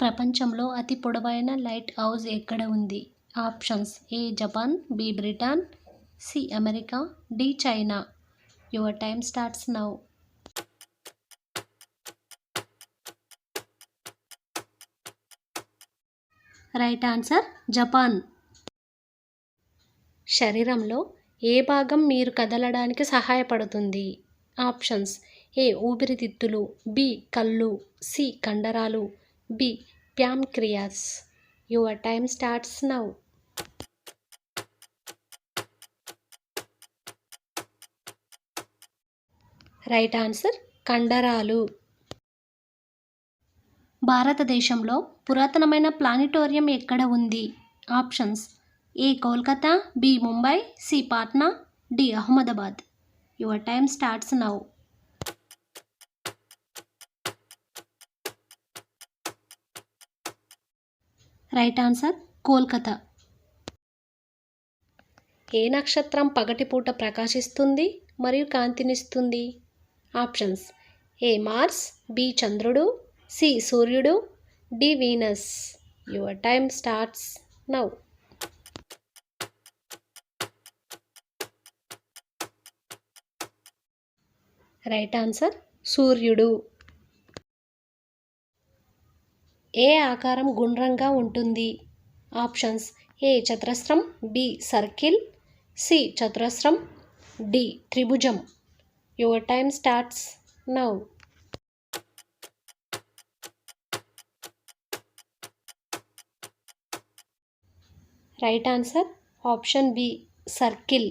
ప్రపంచంలో అతి పొడవైన లైట్ హౌస్ ఎక్కడ ఉంది? Options: A Japan, B Britain, C America, D China. Your time starts now. Right answer Japan. శరీరంలో ఏ భాగం మీరు కదలడానికి సహాయపడుతుంది? ఆప్షన్స్: ఏ ఊపిరితిత్తులు, బి కళ్ళు, సి కండరాలు, B pancreas. Your time starts now. Right answer కండరాలు. భారతదేశంలో పురాతనమైన ప్లానిటోరియం ఎక్కడ ఉంది? Options: A Kolkata, B Mumbai, C Patna, D Ahmedabad. Your time starts now. Right answer Kolkata. ఏ నక్షత్రం పగటిపూట ప్రకాశిస్తుంది మరియు కాంతినిస్తుంది? ఆప్షన్స్: ఏ మార్స్, బి చంద్రుడు, సి సూర్యుడు, D Venus. Your time starts now. Right answer సూర్యుడు. ఏ ఆకారం గుండ్రంగా ఉంటుంది? ఆప్షన్స్: ఏ చతురస్రం, బి సర్కిల్, సి చతురస్రం, డి త్రిభుజం. Your time starts now. Right answer option B circle.